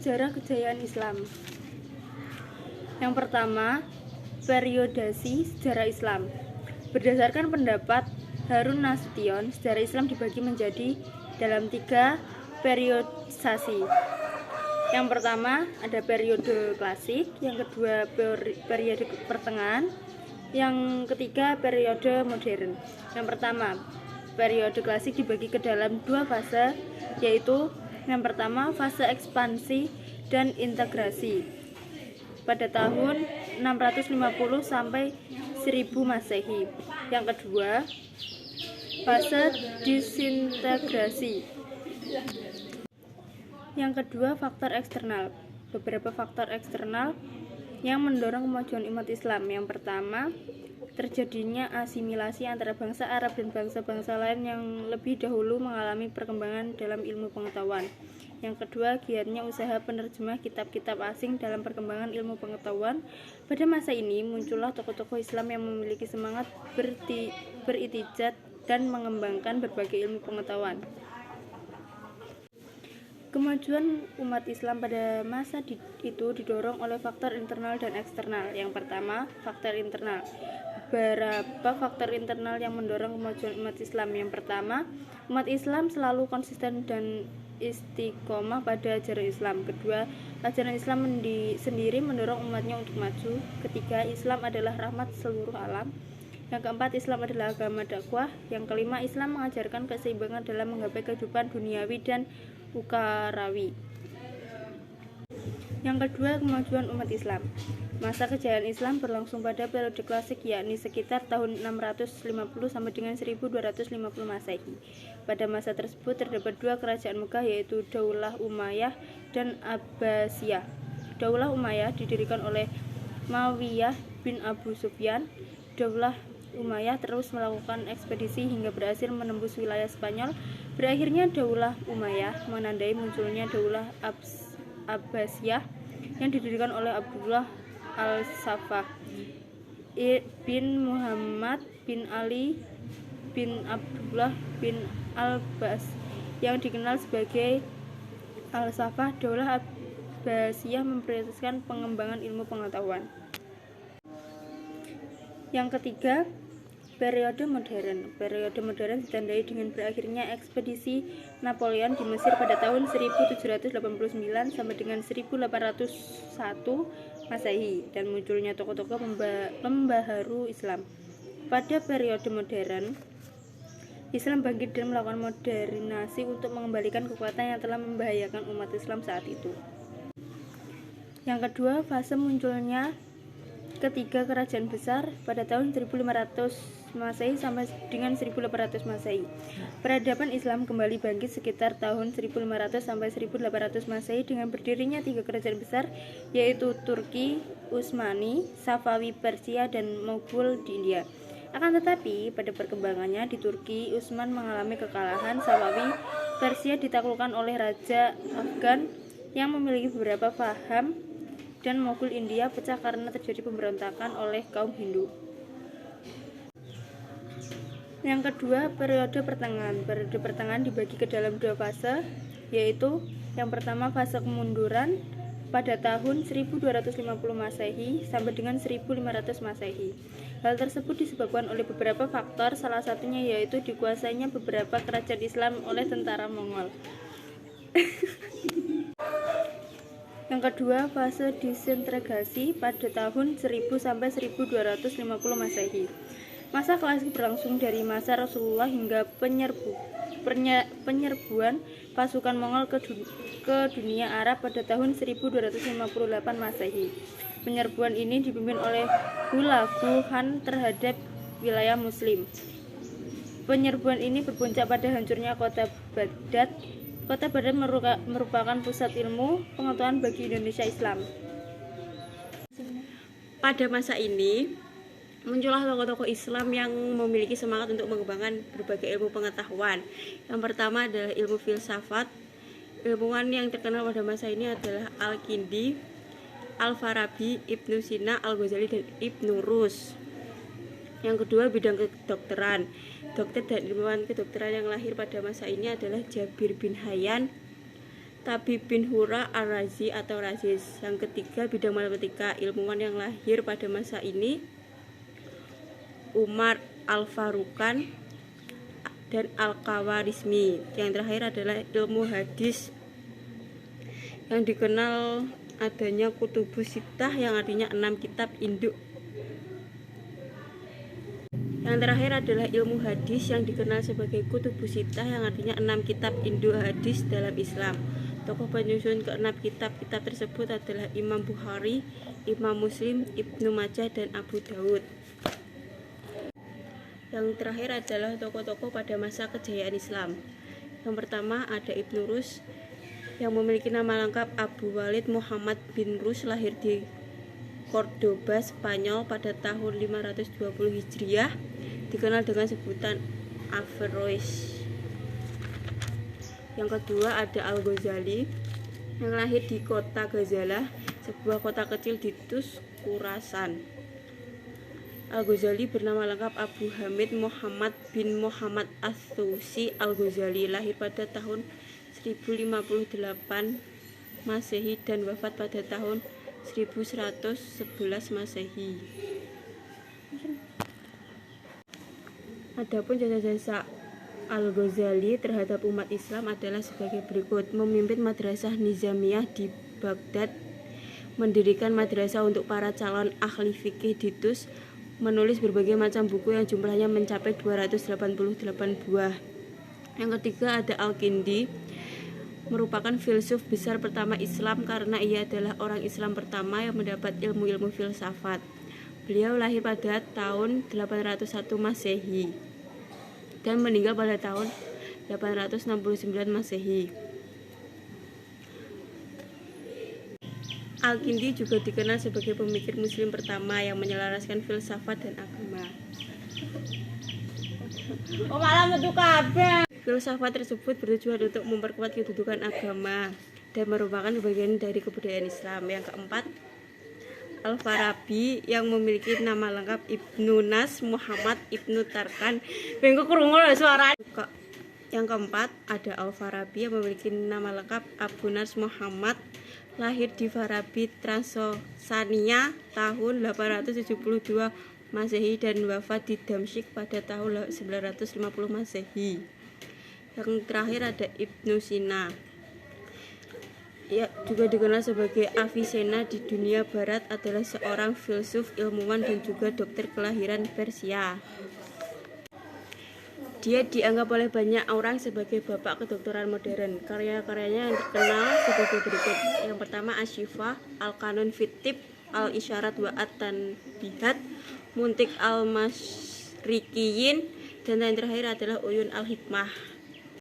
Sejarah kejayaan Islam. Yang pertama, periodasi sejarah Islam. Berdasarkan pendapat Harun Nasution, sejarah Islam dibagi menjadi dalam 3 periodisasi. Yang pertama ada periode klasik, yang kedua periode pertengahan, yang ketiga periode modern. Yang pertama, periode klasik dibagi ke dalam 2 fase, yaitu yang pertama fase ekspansi dan integrasi pada tahun 650 sampai 1000 Masehi. Yang kedua, fase disintegrasi. Yang kedua, faktor eksternal. Beberapa faktor eksternal yang mendorong kemajuan umat Islam. Yang pertama, terjadinya asimilasi antara bangsa Arab dan bangsa-bangsa lain yang lebih dahulu mengalami perkembangan dalam ilmu pengetahuan. Yang kedua, giatnya usaha penerjemah kitab-kitab asing dalam perkembangan ilmu pengetahuan. Pada masa ini muncullah tokoh-tokoh Islam yang memiliki semangat beritijad dan mengembangkan berbagai ilmu pengetahuan. Kemajuan umat Islam pada masa itu didorong oleh faktor internal dan eksternal. Yang pertama, faktor internal. Beberapa faktor internal yang mendorong kemajuan umat Islam. Yang pertama, umat Islam selalu konsisten dan istiqomah pada ajaran Islam. Kedua, ajaran Islam sendiri mendorong umatnya untuk maju. Ketiga, Islam adalah rahmat seluruh alam. Yang keempat, Islam adalah agama dakwah. Yang kelima, Islam mengajarkan keseimbangan dalam menggapai kehidupan duniawi dan ukarawi. Yang kedua, kemajuan umat Islam. Masa kejayaan Islam berlangsung pada periode klasik, yakni sekitar tahun 650 sampai dengan 1250 Masehi. Pada masa tersebut terdapat 2 kerajaan Mekah, yaitu Daulah Umayyah dan Abbasiyah. Daulah Umayyah didirikan oleh Muawiyah bin Abu Sufyan. Daulah Umayyah terus melakukan ekspedisi hingga berhasil menembus wilayah Spanyol. Berakhirnya Daulah Umayyah menandai munculnya Daulah Abbasiyah yang didirikan oleh Abdullah al-Saffah bin Muhammad bin Ali bin Abdullah bin al-Bas yang dikenal sebagai al-Saffah. Daulah Abbasiyah memprioritaskan pengembangan ilmu pengetahuan. Yang ketiga, periode modern. Periode modern ditandai dengan berakhirnya ekspedisi Napoleon di Mesir pada tahun 1789 sampai dengan 1801 Masehi dan munculnya tokoh-tokoh pembaharu Islam. Pada periode modern, Islam bangkit dan melakukan modernisasi untuk mengembalikan kekuatan yang telah membahayakan umat Islam saat itu. Yang kedua, fase munculnya ketiga kerajaan besar pada tahun 1500 Masehi sampai dengan 1800 Masehi. Peradaban Islam kembali bangkit sekitar tahun 1500 sampai 1800 Masehi dengan berdirinya 3 kerajaan besar, yaitu Turki, Utsmani, Safawi Persia, dan Mughal di India. Akan tetapi pada perkembangannya di Turki, Utsman mengalami kekalahan. Safawi Persia ditaklukkan oleh Raja Afgan yang memiliki beberapa paham, dan Mughal India pecah karena terjadi pemberontakan oleh kaum Hindu. Yang kedua, periode pertengahan. Periode pertengahan dibagi ke dalam 2 fase, yaitu yang pertama fase kemunduran pada tahun 1250 Masehi sampai dengan 1500 Masehi. Hal tersebut disebabkan oleh beberapa faktor, salah satunya yaitu dikuasainya beberapa kerajaan Islam oleh tentara Mongol. Yang kedua, fase disintegrasi pada tahun 1000 sampai 1250 Masehi. Masa klasik berlangsung dari masa Rasulullah hingga penyerbuan pasukan Mongol ke dunia Arab pada tahun 1258 Masehi. Penyerbuan ini dipimpin oleh Hulagu Khan terhadap wilayah Muslim. Penyerbuan ini berpuncak pada hancurnya kota Baghdad. Kota Baghdad merupakan pusat ilmu pengetahuan bagi Indonesia Islam. Pada masa ini muncullah tokoh-tokoh Islam yang memiliki semangat untuk mengembangkan berbagai ilmu pengetahuan. Yang pertama adalah ilmu filsafat. Ilmuwan yang terkenal pada masa ini adalah Al-Kindi, Al-Farabi, Ibnu Sina, Al-Ghazali, dan Ibnu Rus. Yang kedua, bidang kedokteran. Dokter dan ilmuwan kedokteran yang lahir pada masa ini adalah Jabir bin Hayyan, Tabib bin Hura Ar-Razi atau Raziz. Yang ketiga, bidang matematika. Ilmuwan yang lahir pada masa ini Umar Al-Farukan dan Al-Khawarizmi. Yang terakhir adalah ilmu hadis, yang dikenal adanya Kutubus Sittah yang artinya 6 kitab induk. Yang terakhir adalah ilmu hadis yang dikenal sebagai Kutubus Sittah yang artinya 6 kitab induk hadis dalam Islam. Tokoh penyusun ke-6 kitab tersebut adalah Imam Bukhari, Imam Muslim, Ibnu Majah, dan Abu Daud. Yang terakhir adalah tokoh-tokoh pada masa kejayaan Islam. Yang pertama ada Ibnu Rus yang memiliki nama lengkap Abu Walid Muhammad bin Rus, lahir di Cordoba, Spanyol pada tahun 520 Hijriah, dikenal dengan sebutan Averroes. Yang kedua ada Al-Ghazali yang lahir di kota Ghazalah, sebuah kota kecil di Tus, Khurasan. Al-Ghazali bernama lengkap Abu Hamid Muhammad bin Muhammad Ats-Tusi Al-Ghazali, lahir pada tahun 1058 Masehi dan wafat pada tahun 1111 Masehi. Adapun jasa-jasa Al-Ghazali terhadap umat Islam adalah sebagai berikut: memimpin madrasah Nizamiyah di Baghdad, mendirikan madrasah untuk para calon ahli fikih di Tus, menulis berbagai macam buku yang jumlahnya mencapai 288 buah. Yang ketiga ada Al-Kindi, merupakan filsuf besar pertama Islam karena ia adalah orang Islam pertama yang mendapat ilmu-ilmu filsafat. Beliau lahir pada tahun 801 Masehi dan meninggal pada tahun 869 Masehi. Al-Kindi juga dikenal sebagai pemikir muslim pertama yang menyelaraskan filsafat dan agama. Oh malah metu kabeh. Filsafat tersebut bertujuan untuk memperkuat kedudukan agama dan merupakan bagian dari kebudayaan Islam. Yang keempat, Al-Farabi yang memiliki nama lengkap Ibnu Nas Muhammad Ibnu Tarkan. Bengko krungu lho suara. Yang keempat ada Al-Farabi yang memiliki nama lengkap Abu Nas Muhammad, lahir di Farabi, Transosania tahun 872 Masehi dan wafat di Damsyik pada tahun 950 Masehi. Yang terakhir ada Ibnu Sina, ya juga dikenal sebagai Avicenna di dunia barat, adalah seorang filsuf, ilmuwan, dan juga dokter kelahiran Persia. Dia dianggap oleh banyak orang sebagai bapak kedokteran modern. Karya-karyanya yang terkenal sebagai berikut. Yang pertama Asy-Syifa, Al-Qanun fit Tibb, Al-Isyarat wa At-Tanbihat, Muntik Al-Masyriqiyyin, dan yang terakhir adalah Uyun Al-Hikmah.